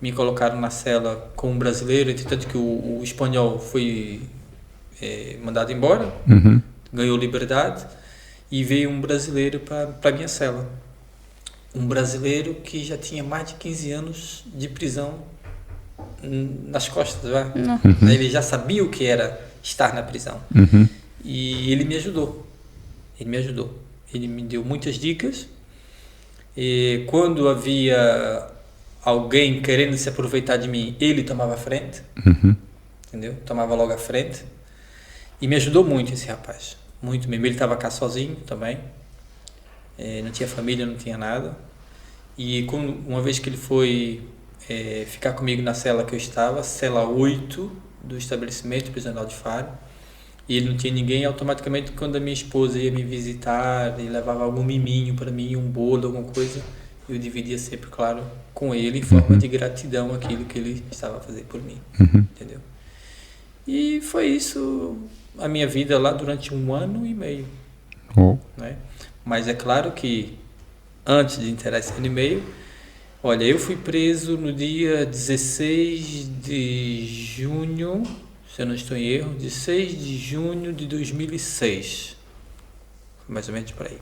Me colocaram na cela com um brasileiro, entretanto que o espanhol foi mandado embora, ganhou liberdade, e veio um brasileiro para minha cela. Um brasileiro que já tinha mais de 15 anos de prisão nas costas, vai. Ele já sabia o que era estar na prisão. E ele me ajudou. Ele me deu muitas dicas. E quando havia alguém querendo se aproveitar de mim, ele tomava a frente. Entendeu? Tomava logo a frente. E me ajudou muito esse rapaz. Muito mesmo. Ele estava cá sozinho também. Não tinha família, não tinha nada. E uma vez que ele foi ficar comigo na cela que eu estava, cela 8 do estabelecimento prisional de Faro, e ele não tinha ninguém, automaticamente quando a minha esposa ia me visitar e levava algum miminho para mim, um bolo, alguma coisa, eu dividia sempre, claro, com ele em forma de gratidão aquilo que ele estava a fazer por mim, entendeu? E foi isso a minha vida lá durante 1 ano e meio, né? Mas é claro que antes de entrar esse ano e meio, olha, eu fui preso no dia 16 de junho, se eu não estou em erro, 16 de junho de 2006. Mais ou menos por aí.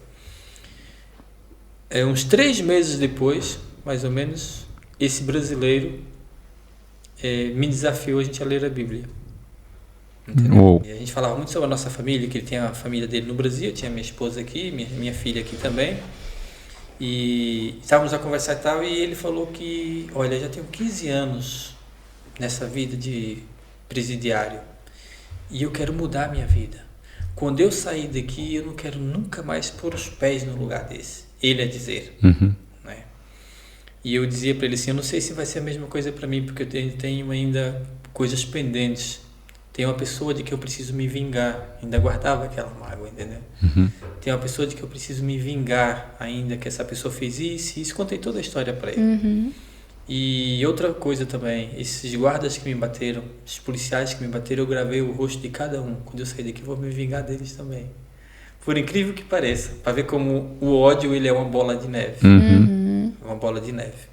Uns 3 meses depois, mais ou menos, esse brasileiro me desafiou a gente a ler a Bíblia. Entendeu? E a gente falava muito sobre a nossa família, que ele tinha a família dele no Brasil, tinha minha esposa aqui, minha filha aqui também. E estávamos a conversar e tal, e ele falou que, olha, já tenho 15 anos nessa vida de presidiário e eu quero mudar a minha vida. Quando eu sair daqui, eu não quero nunca mais pôr os pés no lugar desse. Ele a dizer. Né? E eu dizia para ele assim, eu não sei se vai ser a mesma coisa para mim, porque eu tenho ainda coisas pendentes. Tem uma pessoa de que eu preciso me vingar. Ainda guardava aquela mágoa, entendeu? Tem uma pessoa de que eu preciso me vingar ainda, que essa pessoa fez isso. E isso, contei toda a história para ele. E outra coisa também, esses guardas que me bateram, esses policiais que me bateram, eu gravei o rosto de cada um. Quando eu sair daqui, eu vou me vingar deles também. Por incrível que pareça, para ver como o ódio ele é uma bola de neve. Uma bola de neve.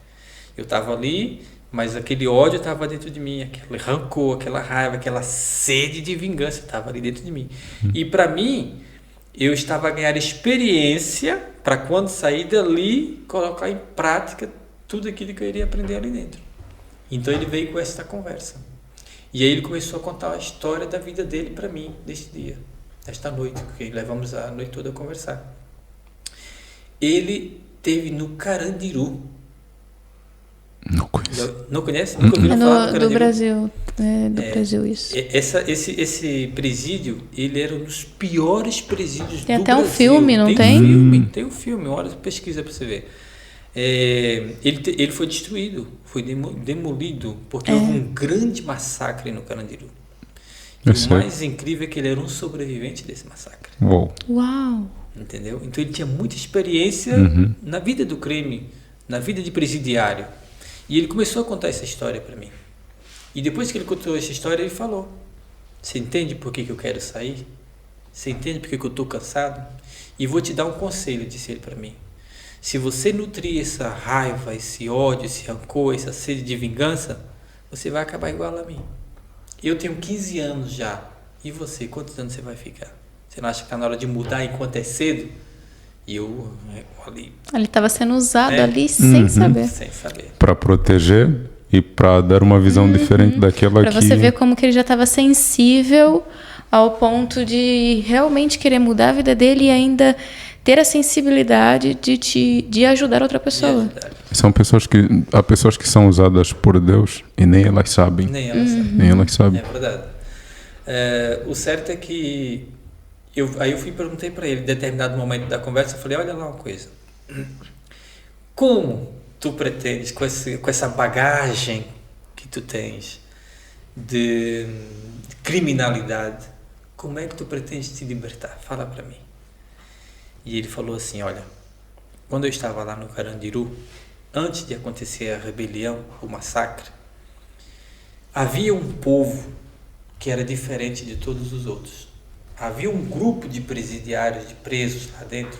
Eu estava ali, mas aquele ódio estava dentro de mim, aquele rancor, aquela raiva, aquela sede de vingança estava ali dentro de mim. E para mim, eu estava a ganhar experiência para quando sair dali, colocar em prática tudo aquilo que eu iria aprender ali dentro. Então ele veio com essa conversa. E aí ele começou a contar a história da vida dele para mim, deste dia, desta noite, porque levamos a noite toda a conversar. Ele teve no Carandiru. Não conheço. Não conhece? Nunca ouviram falar do Carandiru? Do Brasil. Do Brasil, isso. Esse presídio, ele era um dos piores presídios do Brasil. Tem até um filme, não tem? Tem um filme, olha, pesquisa para você ver. Ele foi destruído, foi demolido, porque houve um grande massacre no Carandiru. E o mais incrível é que ele era um sobrevivente desse massacre. Uau! Entendeu? Então ele tinha muita experiência na vida do crime, na vida de presidiário. E ele começou a contar essa história para mim. E depois que ele contou essa história, ele falou: você entende por que eu quero sair? Você entende por que eu estou cansado? E vou te dar um conselho, disse ele para mim. Se você nutrir essa raiva, esse ódio, esse rancor, essa sede de vingança, você vai acabar igual a mim. Eu tenho 15 anos já. E você, quantos anos você vai ficar? Você não acha que está na hora de mudar enquanto é cedo? E eu ali... Ele estava sendo usado ali sem saber. Sem saber. Para proteger e para dar uma visão diferente daquela pra você ver como que ele já estava sensível ao ponto de realmente querer mudar a vida dele e ainda ter a sensibilidade de ajudar outra pessoa. São pessoas há pessoas que são usadas por Deus e nem elas sabem. Nem elas sabem. É verdade. O certo é que aí eu perguntei para ele, em determinado momento da conversa, eu falei, olha lá uma coisa. Como tu pretendes, com essa bagagem que tu tens de criminalidade, como é que tu pretendes te libertar? Fala para mim. E ele falou assim, olha, quando eu estava lá no Carandiru, antes de acontecer a rebelião, o massacre, havia um povo que era diferente de todos os outros. Havia um grupo de presidiários, de presos lá dentro,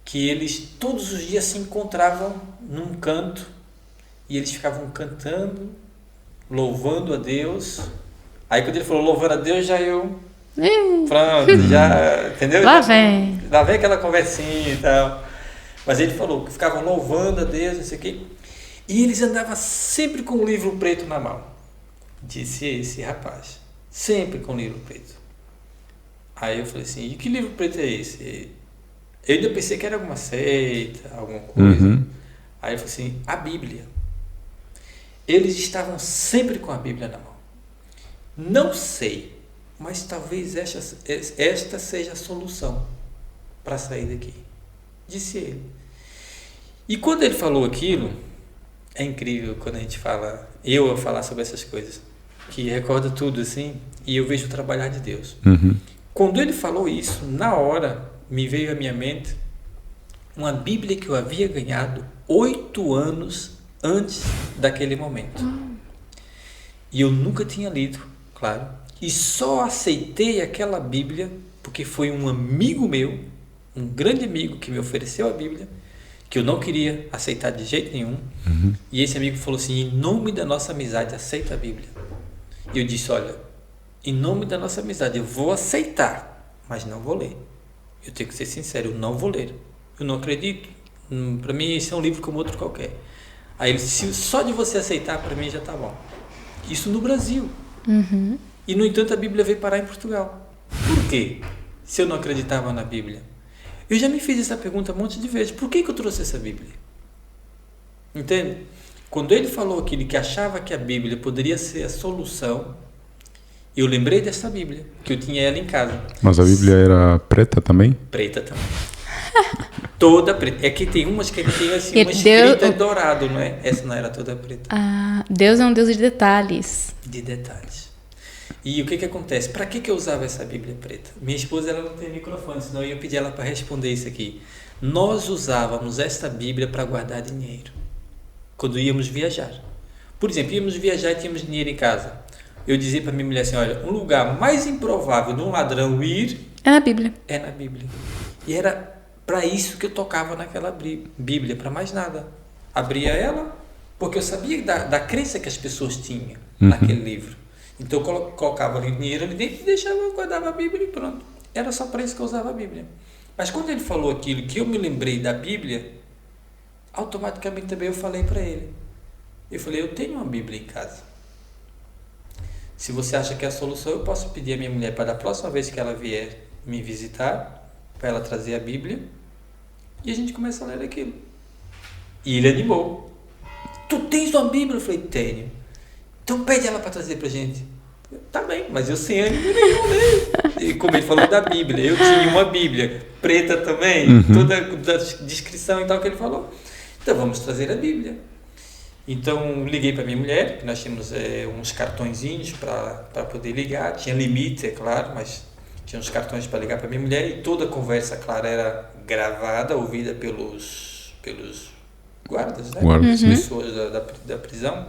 que eles todos os dias se encontravam num canto e eles ficavam cantando, louvando a Deus. Aí quando ele falou louvando a Deus, já eu... Pronto, já... Entendeu? Lá vem aquela conversinha e tal. Mas ele falou que ficavam louvando a Deus, não sei o quê. E eles andavam sempre com um livro preto na mão. Disse esse rapaz. Sempre com um livro preto. Aí eu falei assim, e que livro preto é esse? Eu ainda pensei que era alguma seita, alguma coisa. Aí eu falei assim, a Bíblia. Eles estavam sempre com a Bíblia na mão. Não sei, mas talvez esta seja a solução para sair daqui. Disse ele. E quando ele falou aquilo, é incrível quando a gente fala, eu falar sobre essas coisas, que recorda tudo assim, e eu vejo o trabalhar de Deus. Quando ele falou isso, na hora, me veio à minha mente uma Bíblia que eu havia ganhado 8 anos antes daquele momento. E eu nunca tinha lido, claro, e só aceitei aquela Bíblia porque foi um amigo meu, um grande amigo que me ofereceu a Bíblia, que eu não queria aceitar de jeito nenhum, e esse amigo falou assim, em nome da nossa amizade, aceita a Bíblia. E eu disse, olha, em nome da nossa amizade, eu vou aceitar, mas não vou ler. Eu tenho que ser sincero, eu não vou ler. Eu não acredito. Para mim, esse é um livro como outro qualquer. Aí ele disse, só de você aceitar, para mim já está bom. Isso no Brasil. E, no entanto, a Bíblia veio parar em Portugal. Por quê? Se eu não acreditava na Bíblia. Eu já me fiz essa pergunta um monte de vezes. Por que eu trouxe essa Bíblia? Entende? Quando ele falou aquilo, que achava que a Bíblia poderia ser a solução, eu lembrei dessa Bíblia, que eu tinha ela em casa. Mas a Bíblia era preta também? Preta também. Toda preta. É que tem umas que tem assim, uma escrita dourado, não é? Essa não era toda preta. Deus é um Deus de detalhes. De detalhes. E o que acontece? Para que eu usava essa Bíblia preta? Minha esposa, ela não tem microfone, senão eu ia pedir ela para responder isso aqui. Nós usávamos esta Bíblia para guardar dinheiro. Quando íamos viajar. Por exemplo, íamos viajar e tínhamos dinheiro em casa. Eu dizia para minha mulher assim, olha, um lugar mais improvável de um ladrão ir... É na Bíblia. É na Bíblia. E era para isso que eu tocava naquela Bíblia, para mais nada. Abria ela, porque eu sabia da crença que as pessoas tinham naquele livro. Então eu colocava ali dinheiro ali dentro e guardava a Bíblia e pronto. Era só para isso que eu usava a Bíblia. Mas quando ele falou aquilo, que eu me lembrei da Bíblia, automaticamente também eu falei para ele. Eu falei, eu tenho uma Bíblia em casa. Se você acha que é a solução, eu posso pedir a minha mulher para da próxima vez que ela vier me visitar, para ela trazer a Bíblia, e a gente começa a ler aquilo. E ele animou. Tu tens uma Bíblia? Eu falei, tenho. Então pede ela para trazer para a gente. Tá bem, mas eu sem ânimo nenhum, né? E como ele falou da Bíblia, eu tinha uma Bíblia preta também, toda a descrição e tal que ele falou. Então vamos trazer a Bíblia. Então liguei para minha mulher, que nós tínhamos uns cartõezinhos para poder ligar, tinha limite, é claro, mas tinha uns cartões para ligar para minha mulher, e toda a conversa, claro, era gravada, ouvida pelos guardas, né? As pessoas da prisão.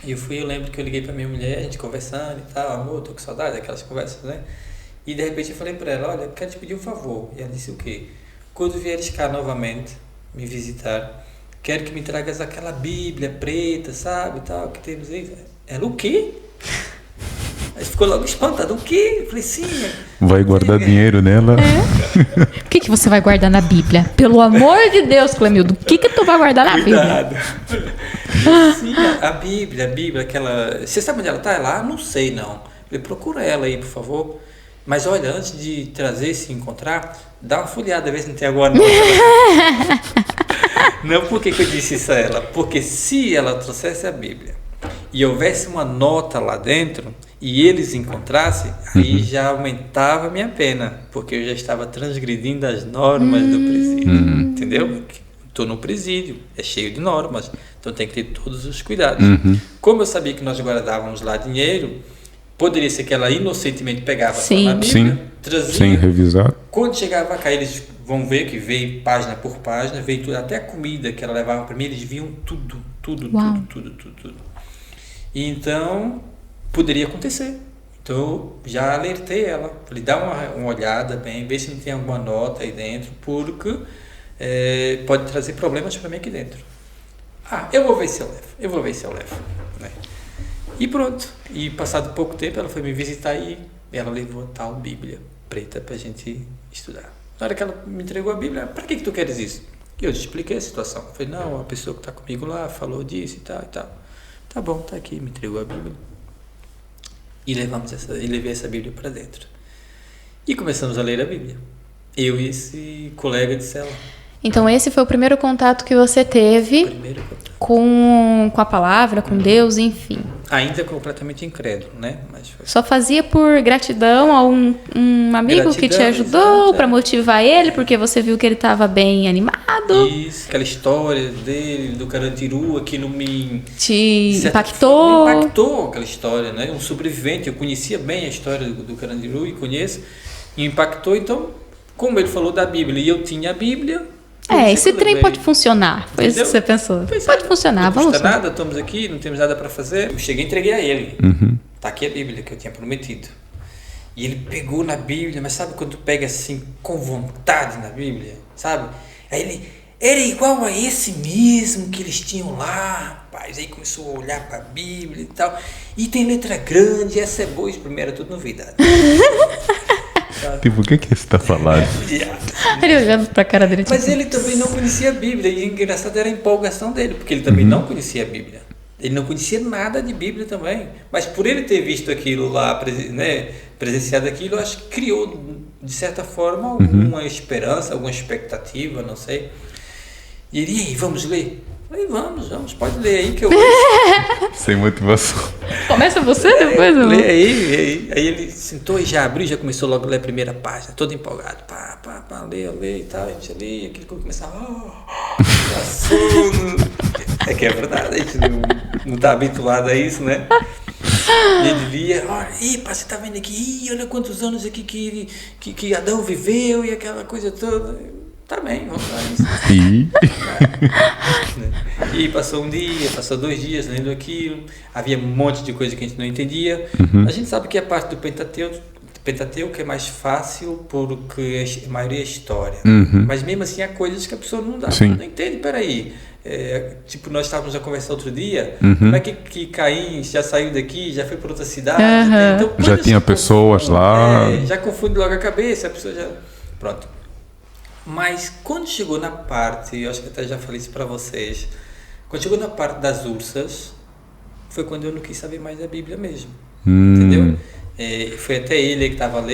E eu lembro que eu liguei para minha mulher, a gente conversando e tal, amor, tô com saudade daquelas conversas, né? E de repente eu falei para ela, olha, eu quero te pedir um favor. E ela disse o quê? Quando vieres cá novamente me visitar, quero que me tragas aquela Bíblia preta, sabe, tal, que temos aí. Ela, o quê? Aí ficou logo espantada, o quê? Eu falei, sim. Vai guardar dinheiro nela? O que você vai guardar na Bíblia? Pelo amor de Deus, Clemildo, o que tu vai guardar na Cuidado. Bíblia? Sim, a Bíblia, aquela... Você sabe onde ela está? Ela, não sei, não. Eu falei, procura ela aí, por favor. Mas olha, antes de trazer, se encontrar, dá uma folheada, ver se não tem alguma nota. Não, por que eu disse isso a ela? Porque se ela trouxesse a Bíblia e houvesse uma nota lá dentro e eles encontrassem, aí já aumentava a minha pena, porque eu já estava transgredindo as normas do presídio, entendeu? Estou no presídio, é cheio de normas, então tem que ter todos os cuidados. Como eu sabia que nós guardávamos lá dinheiro, poderia ser que ela inocentemente pegava a Bíblia, trazia, sem revisar. Quando chegava cá, eles vão ver que veio página por página, veio tudo, até a comida que ela levava para mim, eles viam tudo. E então, poderia acontecer. Então, eu já alertei ela, falei, dá uma olhada bem, vê se não tem alguma nota aí dentro, porque pode trazer problemas para mim aqui dentro. eu vou ver se eu levo. Né? E pronto. E passado pouco tempo ela foi me visitar e ela levou a tal Bíblia preta pra gente estudar. Na hora que ela me entregou a Bíblia, para que tu queres isso? E eu te expliquei a situação. Eu falei, não, a pessoa que está comigo lá falou disso e tal e tal. Tá bom, tá aqui, me entregou a Bíblia. E levei essa Bíblia para dentro. E começamos a ler a Bíblia. Eu e esse colega de cela. Então esse foi o primeiro contato que você teve com a palavra, com Deus, enfim. Ainda completamente incrédulo, né? Mas foi... Só fazia por gratidão a um amigo que te ajudou para motivar ele, porque você viu que ele estava bem animado. Isso, aquela história dele, do Carandiru, aquilo te impactou. Me impactou aquela história, né? Um sobrevivente, eu conhecia bem a história do Carandiru e conheço, e impactou, então, como ele falou da Bíblia, e eu tinha a Bíblia... esse trem pode funcionar. Foi isso que você pensou. Pode funcionar, vamos lá. Não custa nada, estamos aqui, não temos nada para fazer. Eu cheguei e entreguei a ele. Tá aqui a Bíblia que eu tinha prometido. E ele pegou na Bíblia, mas sabe quando tu pega assim, com vontade na Bíblia? Sabe? Aí ele, era igual a esse mesmo que eles tinham lá, rapaz. Aí começou a olhar para a Bíblia e tal. E tem letra grande, essa é boa. Isso primeiro era tudo novidade. Tipo, o que você está falando? Ele olhando pra cara dele. Mas ele também não conhecia a Bíblia. E engraçado era a empolgação dele, porque ele também não conhecia a Bíblia. Ele não conhecia nada de Bíblia também. Mas por ele ter visto aquilo lá, né, presenciado aquilo, eu acho que criou, de certa forma, alguma esperança, alguma expectativa, não sei. E ele, e aí, vamos ler? Eu falei, vamos, pode ler aí que eu... Sem motivação. Começa você, depois eu... Lê aí. Aí ele sentou e já abriu, já começou logo a ler a primeira página, todo empolgado. Lê e tal, a gente lia, aquilo que começava... sono. É que é verdade, a gente não está habituado a isso, né? E ele lia, olha, você tá vendo aqui, olha quantos anos aqui que Adão viveu e aquela coisa toda... Tá bem, vamos lá isso. E passou um dia, passou 2 dias lendo aquilo, havia um monte de coisa que a gente não entendia. A gente sabe que a parte do Pentateuco é mais fácil porque a maioria é história. Mas mesmo assim há coisas que a pessoa não entende, peraí. Tipo, nós estávamos a conversar outro dia, como é que Caim já saiu daqui, já foi para outra cidade, então, já tinha pessoas lá. Já confunde logo a cabeça, a pessoa já... Pronto. Mas quando chegou na parte, eu acho que até já falei isso para vocês, quando chegou na parte das ursas, foi quando eu não quis saber mais da Bíblia mesmo, entendeu? Foi até ele que estava a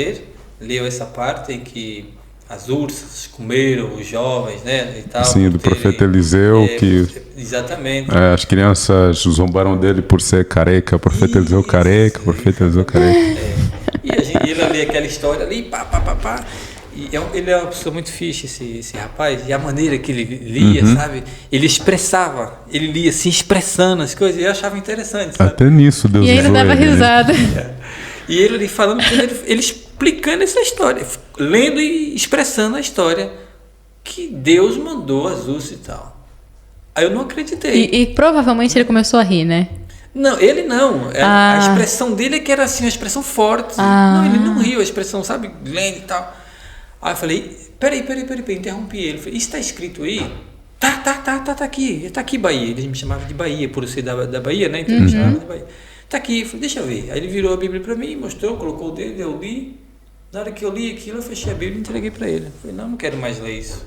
leu essa parte em que as ursas comeram os jovens, né, e tal. Sim, do profeta Eliseu, que... Exatamente. As crianças zombaram dele por ser careca, profeta Eliseu careca. E ele lê aquela história ali, pá. E ele é uma pessoa muito fixe, esse rapaz, e a maneira que ele lia, sabe? Ele expressava, ele lia assim, expressando as coisas, e eu achava interessante, sabe? Até nisso Deus usou ele. E ele dava risada. E ele falando, ele explicando essa história, lendo e expressando a história que Deus mandou as ursas e tal. Aí eu não acreditei. E provavelmente ele começou a rir, né? Não, ele não. A expressão dele é que era assim, uma expressão forte. Não, ele não riu, a expressão, sabe, lendo e tal. Aí eu falei, peraí, interrompi ele. Falei, isso está escrito aí? Tá aqui Bahia. Ele me chamava de Bahia, por ser da Bahia, né? Então ele me chamava de Bahia. Tá aqui, eu falei, deixa eu ver. Aí ele virou a Bíblia para mim, mostrou, colocou o dedo, eu li. Na hora que eu li aquilo, eu fechei a Bíblia e entreguei para ele. Eu falei, não quero mais ler isso.